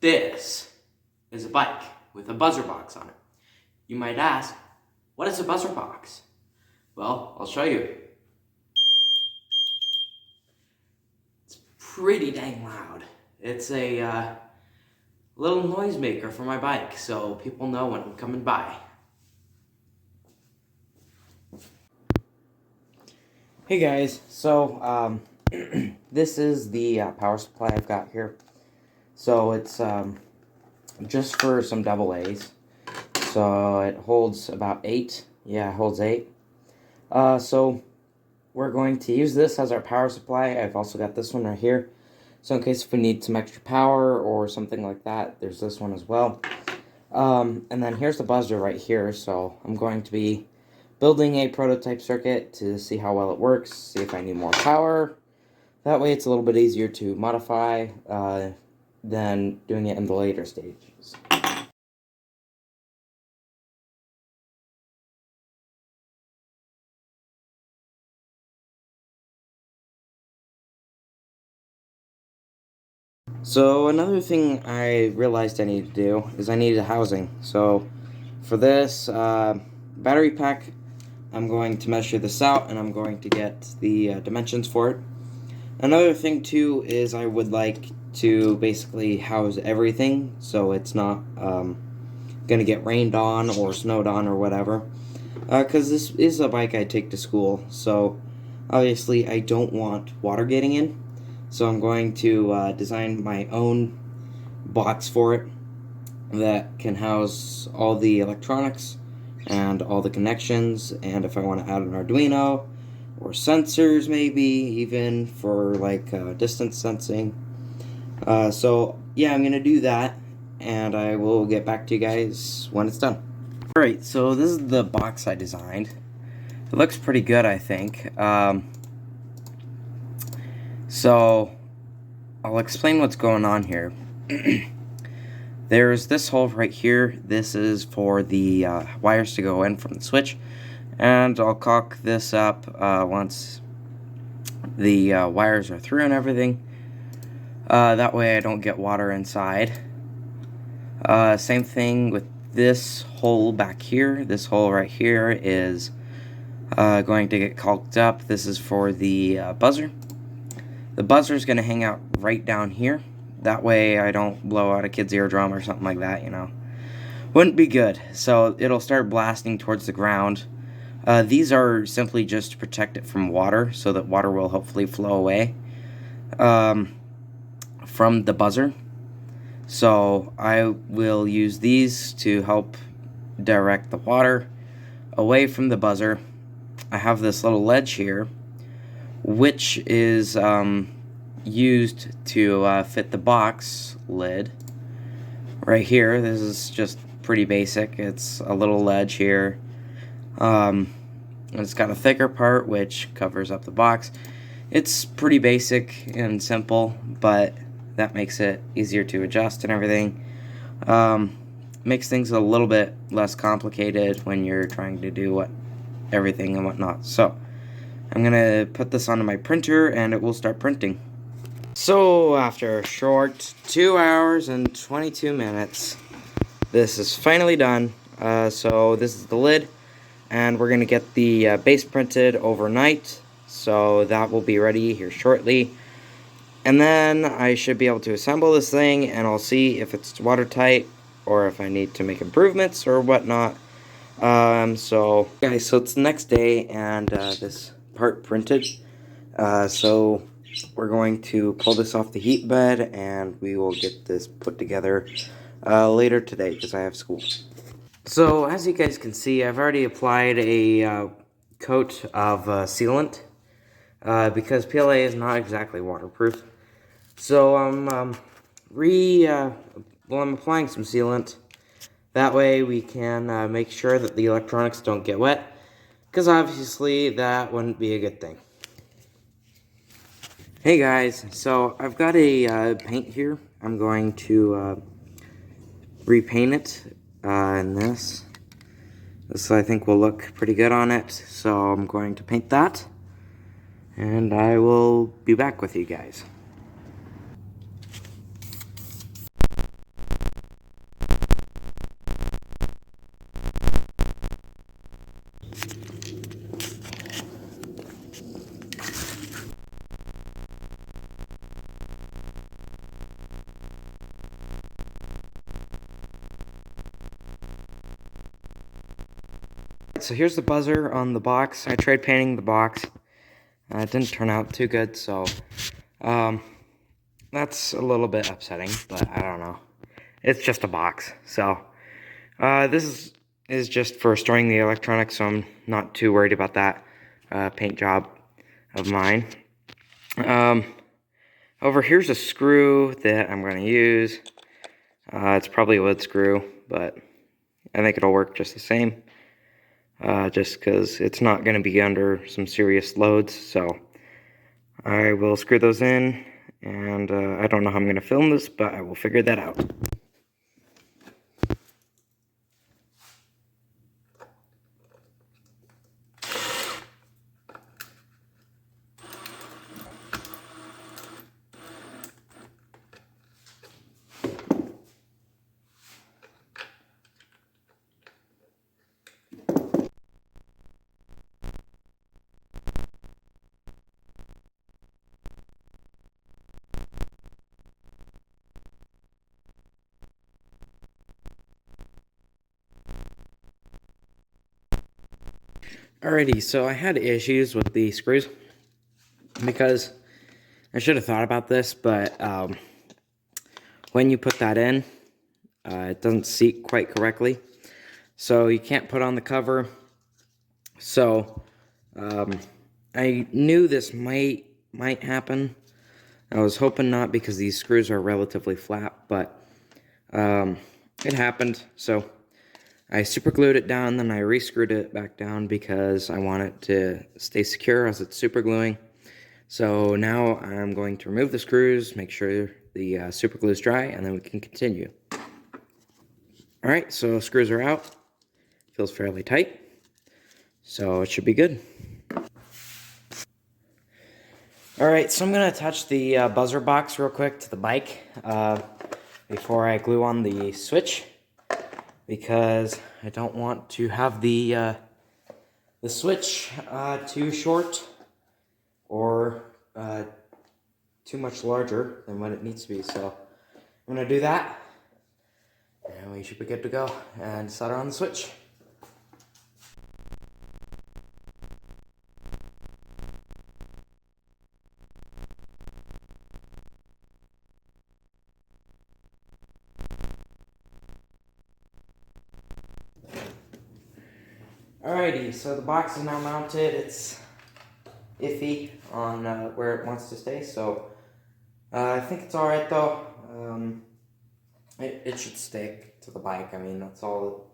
This is a bike with a buzzer box on it. You might ask, what is a buzzer box? Well, I'll show you. It's pretty dang loud. It's a little noisemaker for my bike, so people know when I'm coming by. Hey guys, so this is the power supply I've got here. So it's just for some double A's. So it holds about 8. Yeah, it holds 8. So we're going to use this as our power supply. I've also got this one right here. So in case if we need some extra power or something like that, there's this one as well. And then here's the buzzer right here. So I'm going to be building a prototype circuit to see how well it works, see if I need more power. That way it's a little bit easier to modify than doing it in the later stages. So another thing I realized I need to do is I need a housing. So for this battery pack, I'm going to measure this out and I'm going to get the dimensions for it. Another thing too is I would like to basically house everything so it's not going to get rained on or snowed on or whatever. Because this is a bike I take to school, so obviously I don't want water getting in. So I'm going to design my own box for it that can house all the electronics and all the connections, and if I want to add an Arduino or sensors maybe even for like distance sensing. So yeah, I'm gonna do that and I will get back to you guys when it's done. Alright, so this is the box I designed. It looks pretty good, I think. So I'll explain what's going on here. There's this hole right here. This is for the wires to go in from the switch, and I'll caulk this up once the wires are through and everything. That way I don't get water inside. Same thing with this hole back here. This hole right here is going to get caulked up. This is for the buzzer. The buzzer is going to hang out right down here. That way I don't blow out a kid's eardrum or something like that, you know. Wouldn't be good. So it'll start blasting towards the ground. These are simply just to protect it from water, so that water will hopefully flow away from the buzzer. So I will use these to help direct the water away from the buzzer. I have this little ledge here, which is used to fit the box lid right here. This is just pretty basic. It's a little ledge here. It's got a thicker part which covers up the box. It's pretty basic and simple, but that makes it easier to adjust and everything. Makes things a little bit less complicated when you're trying to do everything and whatnot. So I'm gonna put this onto my printer and it will start printing. So after a short 2 hours and 22 minutes, this is finally done. So this is the lid, and we're gonna get the base printed overnight. So that will be ready here shortly. And then I should be able to assemble this thing, and I'll see if it's watertight or if I need to make improvements or whatnot. So guys, so it's the next day, and this part printed. So we're going to pull this off the heat bed, and we will get this put together later today because I have school. So as you guys can see, I've already applied a coat of sealant because PLA is not exactly waterproof. So I'm applying some sealant. That way we can make sure that the electronics don't get wet, because obviously that wouldn't be a good thing. Hey guys, so I've got a paint here. I'm going to repaint it in this. This I think will look pretty good on it, so I'm going to paint that, and I will be back with you guys. So here's the buzzer on the box. I tried painting the box. It didn't turn out too good, so that's a little bit upsetting, but I don't know. It's just a box, so this is just for storing the electronics, so I'm not too worried about that paint job of mine. Over here's a screw that I'm going to use. It's probably a wood screw, but I think it'll work just the same. Just because it's not going to be under some serious loads, so I will screw those in, and I don't know how I'm going to film this, but I will figure that out. Alrighty, so I had issues with the screws because I should have thought about this, but when you put that in, it doesn't seat quite correctly, so you can't put on the cover. So I knew this might happen. I was hoping not, because these screws are relatively flat, but it happened. So I super glued it down, then I re-screwed it back down because I want it to stay secure as it's super gluing. So now I'm going to remove the screws, make sure the super glue is dry, and then we can continue. Alright, so screws are out. Feels fairly tight, so it should be good. Alright, so I'm going to attach the buzzer box real quick to the bike before I glue on the switch, because I don't want to have the switch too short or too much larger than what it needs to be. So I'm going to do that, and we should be good to go and solder on the switch. Alrighty, so the box is now mounted. It's iffy on where it wants to stay, so I think it's alright though. It should stick to the bike. I mean, that's all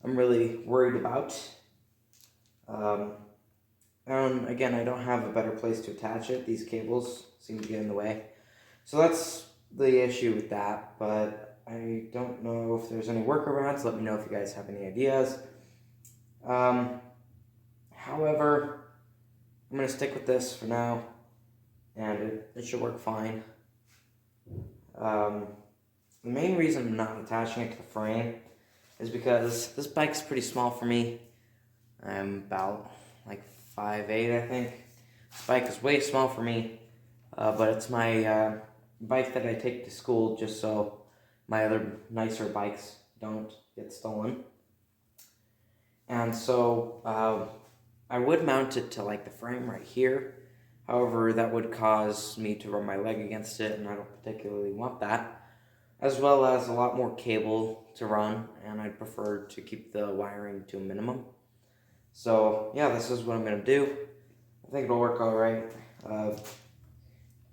I'm really worried about. And again, I don't have a better place to attach it. These cables seem to get in the way. So that's the issue with that, but I don't know if there's any workarounds. Let me know if you guys have any ideas. However, I'm going to stick with this for now, and it should work fine. The main reason I'm not attaching it to the frame is because this bike's pretty small for me. I'm about like 5'8", I think. This bike is way small for me, but it's my bike that I take to school just so my other nicer bikes don't get stolen. And so I would mount it to like the frame right here. However, that would cause me to run my leg against it, and I don't particularly want that. As well as a lot more cable to run, and I'd prefer to keep the wiring to a minimum. So yeah, this is what I'm going to do. I think it'll work alright.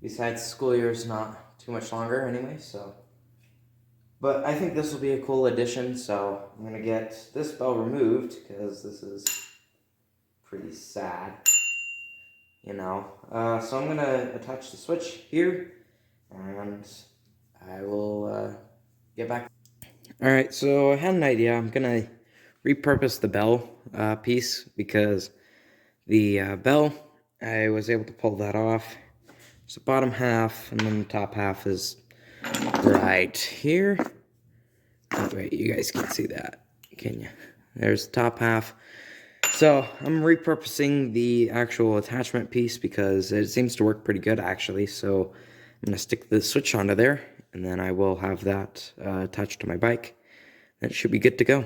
Besides, school year is not too much longer anyway, so. But I think this will be a cool addition, so I'm going to get this bell removed, because this is pretty sad, you know. So I'm going to attach the switch here, and I will get back. Alright, so I had an idea. I'm going to repurpose the bell piece, because the bell, I was able to pull that off. It's the bottom half, and then the top half is right here. Oh, wait, you guys can't see that, can you? There's the top half. So I'm repurposing the actual attachment piece because it seems to work pretty good, actually. So I'm going to stick the switch onto there, and then I will have that attached to my bike. That should be good to go.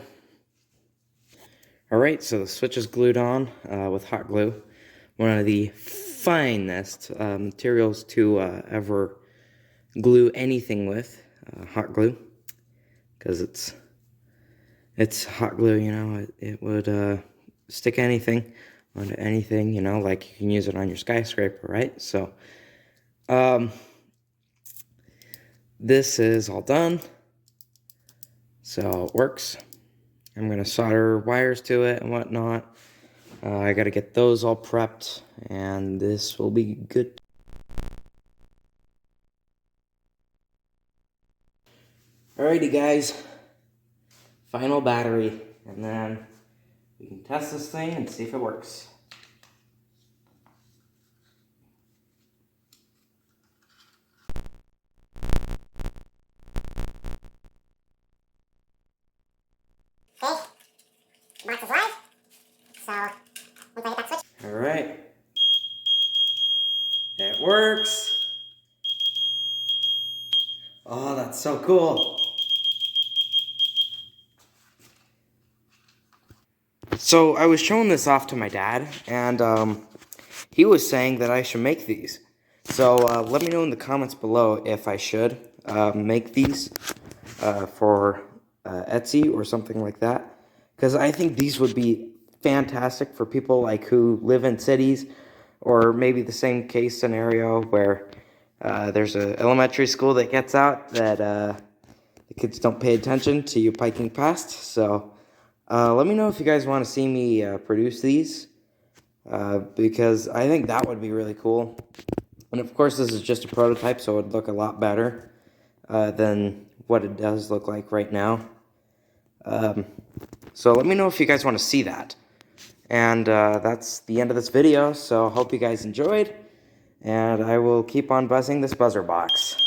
Alright, so the switch is glued on with hot glue. One of the finest materials to ever glue anything with, hot glue. Because it's hot glue, you know, it would stick anything onto anything, you know, like you can use it on your skyscraper, right? So, this is all done. So it works. I'm going to solder wires to it and whatnot. I got to get those all prepped, and this will be good. Alrighty guys, final battery, and then we can test this thing and see if it works. Okay, box is live, so once I hit that switch. Alright, it works. Oh, that's so cool. So I was showing this off to my dad, and he was saying that I should make these. So let me know in the comments below if I should make these for Etsy or something like that. Because I think these would be fantastic for people like who live in cities, or maybe the same case scenario where there's an elementary school that gets out that the kids don't pay attention to you biking past. So let me know if you guys want to see me produce these, because I think that would be really cool. And of course, this is just a prototype, so it would look a lot better than what it does look like right now. So let me know if you guys want to see that. And that's the end of this video, so hope you guys enjoyed. And I will keep on buzzing this buzzer box.